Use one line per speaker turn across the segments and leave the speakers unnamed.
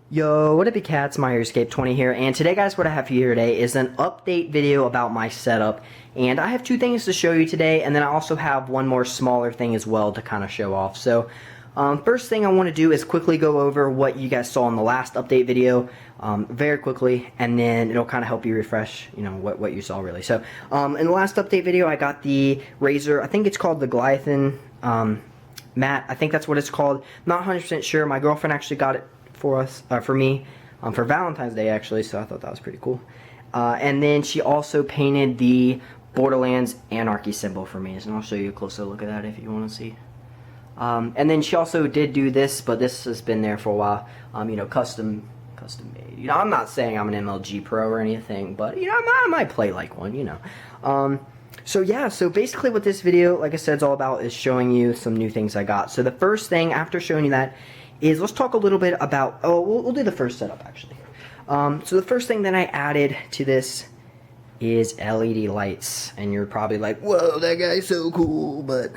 Yo, what up, you cats? My Escape 20 here, and today, guys, what I have for you today is an update video about my setup. And I have two things to show you today, and then I also have one more smaller thing as well to kind of show off. So, first thing I want to do is quickly go over what you guys saw in the last update video, very quickly, and then it'll kind of help you refresh, what you saw really. So, in the last update video, I got the Razer, I think it's called the Goliathan mat. I think that's what it's called. Not 100% sure. My girlfriend actually got it for me, for Valentine's Day actually, so I thought that was pretty cool. And then she also painted the Borderlands Anarchy symbol for me, and I'll show you a closer look at that if you want to see. And then she also did do this, but this has been there for a while, custom made. I'm not saying I'm an MLG pro or anything, but, I might play like one, So yeah, so basically what this video, like I said, is all about is showing you some new things I got. So the first thing, after showing you that, is let's talk a little bit about, we'll do the first setup actually. So the first thing that I added to this is LED lights, and you're probably like, whoa, that guy's so cool, but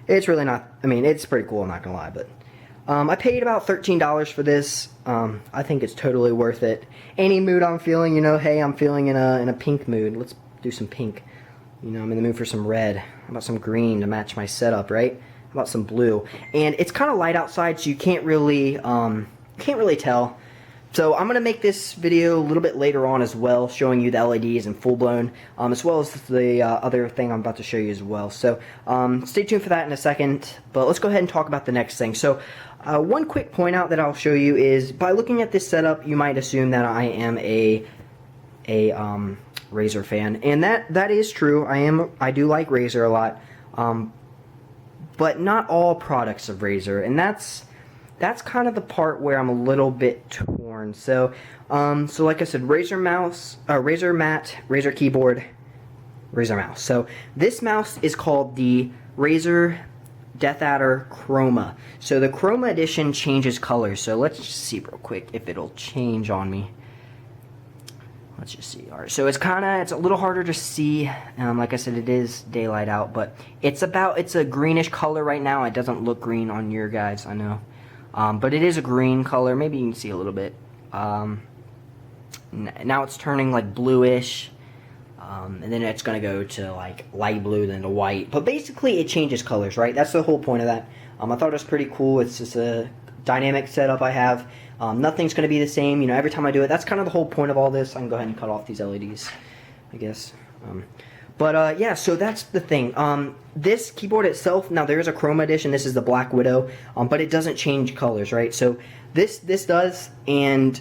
it's really not. I mean, it's pretty cool, I'm not gonna lie, but I paid about $13 for this. I think it's totally worth it. Any mood I'm feeling, hey, I'm feeling in a pink mood, let's do some pink. I'm in the mood for some red. How about some green to match my setup, right? How about some blue? And it's kind of light outside, so you can't really tell. So I'm gonna make this video a little bit later on as well, showing you the LEDs and full blown, as well as the other thing I'm about to show you as well. So stay tuned for that in a second. But let's go ahead and talk about the next thing. So one quick point out that I'll show you is, by looking at this setup, you might assume that I am a Razer fan, and that is true. I do like Razer a lot, but not all products of Razer, and that's kind of the part where I'm a little bit torn. So like I said, Razer mouse, Razer mat, Razer keyboard, Razer mouse. So this mouse is called the Razer Death Adder Chroma. So the Chroma edition changes colors. So let's just see real quick if it'll change on me. Let's just see. Alright, so it's a little harder to see. Like I said, it is daylight out, but it's a greenish color right now. It doesn't look green on your guys, I know. But it is a green color. Maybe you can see a little bit. Now it's turning like bluish. And then it's going to go to like light blue, then to white. But basically it changes colors, right? That's the whole point of that. I thought it was pretty cool. It's just a dynamic setup I have. Nothing's going to be the same, every time I do it. That's kind of the whole point of all this. I can go ahead and cut off these LEDs, I guess. Yeah, so that's the thing. This keyboard itself, now there is a Chroma edition. This is the Black Widow, but it doesn't change colors, right? So this does, and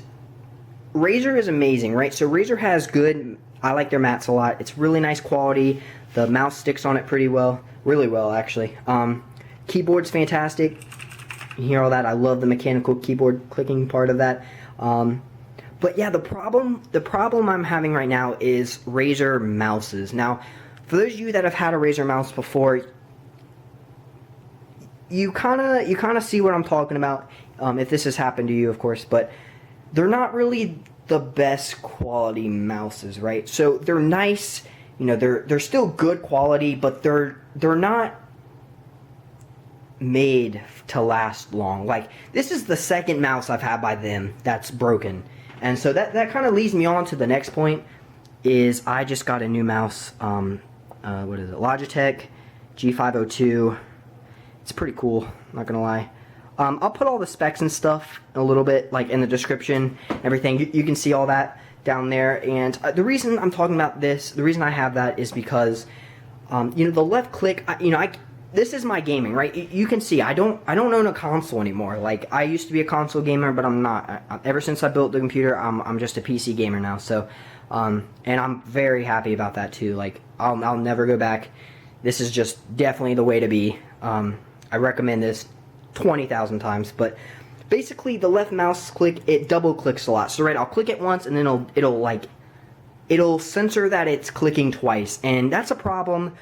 Razer is amazing, right? So Razer has good, I like their mats a lot. It's really nice quality. The mouse sticks on it pretty well, really well actually. Keyboard's fantastic. You hear all that? I love the mechanical keyboard clicking part of that. But yeah, the problem I'm having right now is Razer mouses. Now, for those of you that have had a Razer mouse before, you kind of see what I'm talking about. If this has happened to you, of course, but they're not really the best quality mouses, right? So they're nice, they're still good quality, but they're not made to last long. Like, this is the second mouse I've had by them that's broken, and so that kind of leads me on to the next point. Is I just got a new mouse, what is it, Logitech G502. It's pretty cool, not gonna lie. I'll put all the specs and stuff a little bit like in the description, everything. You can see all that down there. And the reason I'm talking about this, the reason I have that is because the left click, this is my gaming, right? You can see I don't own a console anymore. Like, I used to be a console gamer, but I'm not. Ever since I built the computer, I'm just a PC gamer now. So, and I'm very happy about that too. Like, I'll never go back. This is just definitely the way to be. I recommend this 20,000 times. But basically, the left mouse click, it double clicks a lot. So right, I'll click it once, and then it'll censor that it's clicking twice, and that's a problem.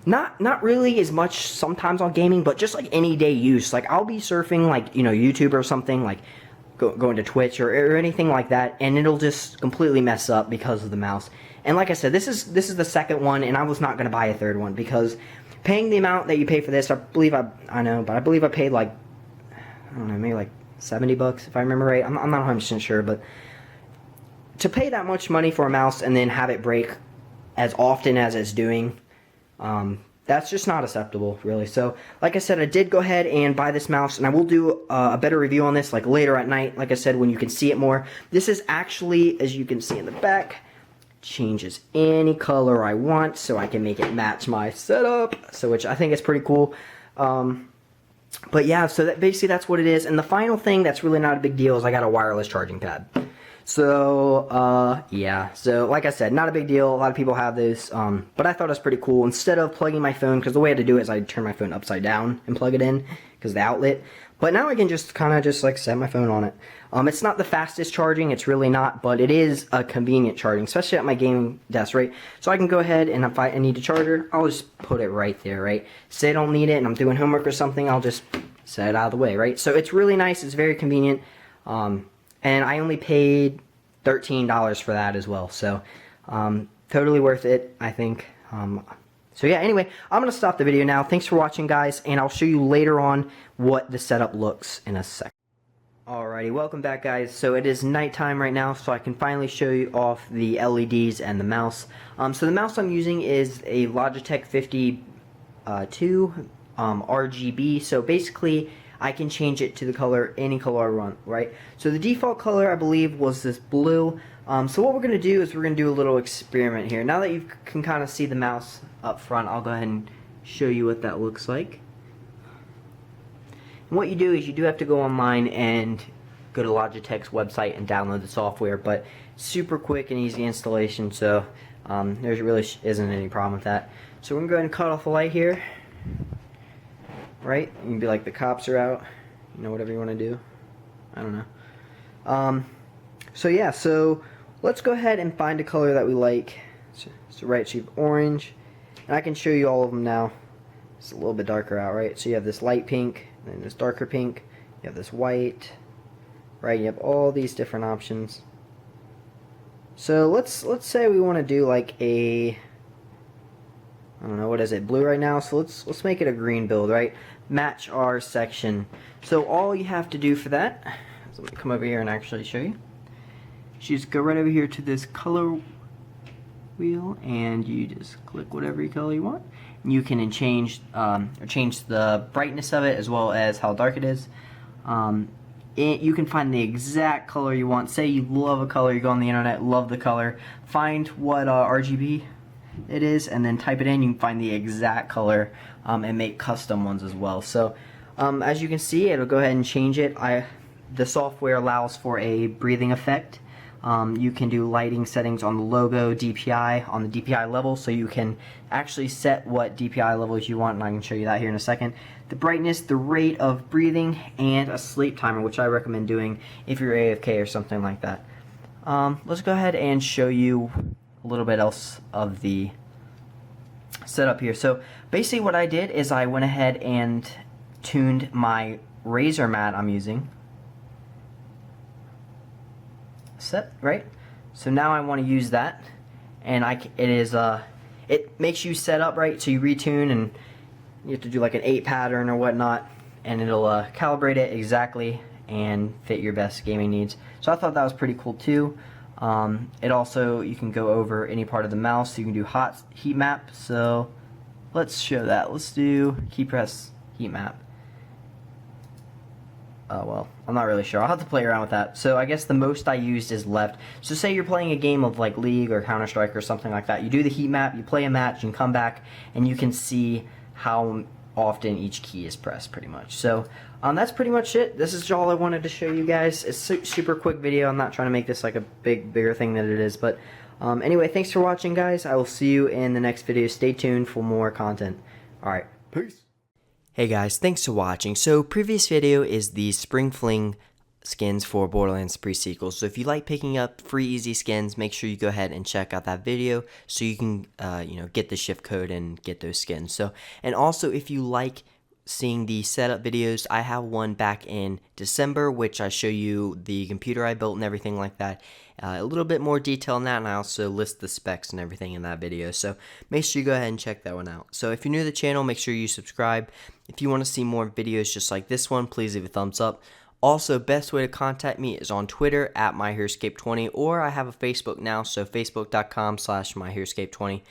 Not really as much sometimes on gaming, but just like any day use. Like, I'll be surfing, like, YouTube or something, like going to Twitch or anything like that, and it'll just completely mess up because of the mouse. And like I said, this is the second one, and I was not going to buy a third one because paying the amount that you pay for this, I believe I paid like, I don't know, maybe like 70 bucks if I remember right. I'm not 100% sure, but to pay that much money for a mouse and then have it break as often as it's doing, that's just not acceptable, really. So, like I said, I did go ahead and buy this mouse, and I will do a better review on this, like, later at night, like I said, when you can see it more. This is actually, as you can see in the back, changes any color I want, so I can make it match my setup, so which I think is pretty cool. But yeah, so basically that's what it is. And the final thing that's really not a big deal is I got a wireless charging pad. So, yeah. So, like I said, not a big deal. A lot of people have this, but I thought it was pretty cool. Instead of plugging my phone, because the way I had to do it is I turn my phone upside down and plug it in, because the outlet. But now I can just kind of just, like, set my phone on it. It's not the fastest charging, it's really not, but it is a convenient charging, especially at my gaming desk, right? So I can go ahead, and if I need a charger, I'll just put it right there, right? Say I don't need it, and I'm doing homework or something, I'll just set it out of the way, right? So it's really nice, it's very convenient. And I only paid $13 for that as well. So, totally worth it, I think. So yeah, anyway, I'm going to stop the video now. Thanks for watching, guys, and I'll show you later on what the setup looks in a second. Alrighty, welcome back, guys. So it is nighttime right now, so I can finally show you off the LEDs and the mouse. So the mouse I'm using is a Logitech 52 RGB. So basically, I can change it to the color, any color I want, right? So the default color, I believe, was this blue. So what we're going to do is we're going to do a little experiment here. Now that you can kind of see the mouse up front, I'll go ahead and show you what that looks like. And what you do is you do have to go online and go to Logitech's website and download the software, but super quick and easy installation, so there really isn't any problem with that. So we're going to go ahead and cut off the light here. Right? You can be like, the cops are out, you know, whatever you want to do. I don't know. So yeah, so let's go ahead and find a color that we like. So right, so you have orange, and I can show you all of them now. It's a little bit darker out, right? So you have this light pink, and then this darker pink, you have this white, right? You have all these different options. So let's say we want to do like a, I don't know, what is it, blue right now, so let's make it a green build, right? Match our section. So all you have to do for that, so let me come over here and actually show you. You just go right over here to this color wheel, and you just click whatever color you want. And you can change the brightness of it as well as how dark it is. You can find the exact color you want. Say you love a color, you go on the internet, love the color, find what RGB it is, and then type it in. You can find the exact color and make custom ones as well. So as you can see, it'll go ahead and change it. The software allows for a breathing effect. You can do lighting settings on the logo, DPI, on the DPI level, so you can actually set what DPI levels you want, and I can show you that here in a second. The brightness, the rate of breathing, and a sleep timer, which I recommend doing if you're AFK or something like that. Let's go ahead and show you a little bit else of the setup here. So basically what I did is I went ahead and tuned my Razer mat I'm using. Set, right? So now I want to use that, and it makes you set up right, so you retune, and you have to do like an 8 pattern or whatnot, and it'll calibrate it exactly and fit your best gaming needs. So I thought that was pretty cool too. It also, you can go over any part of the mouse, so you can do hot heat map. So let's show that. Let's do key press heat map. Well, I'm not really sure. I'll have to play around with that. So I guess the most I used is left. So say you're playing a game of like League or Counter-Strike or something like that. You do the heat map, you play a match, you can come back, and you can see how often each key is pressed, pretty much. So that's pretty much it. This is all I wanted to show you guys. It's a super quick video. I'm not trying to make this like a bigger thing than it is. But anyway, thanks for watching, guys. I will see you in the next video. Stay tuned for more content. Alright, peace. Hey guys, thanks for watching. So previous video is the Spring Fling skins for Borderlands pre-sequel. So if you like picking up free easy skins, make sure you go ahead and check out that video so you can get the shift code and get those skins. So, and also if you like seeing the setup videos, I have one back in December which I show you the computer I built and everything like that. A little bit more detail on that, and I also list the specs and everything in that video. So make sure you go ahead and check that one out. So if you're new to the channel, make sure you subscribe. If you want to see more videos just like this one, please leave a thumbs up. Also, best way to contact me is on Twitter at myheroescape20, or I have a Facebook now, so facebook.com/myheroescape20.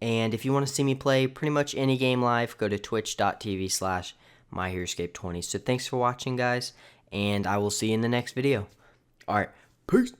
And if you want to see me play pretty much any game live, go to twitch.tv/myheroescape20. So thanks for watching, guys, and I will see you in the next video. All right, peace.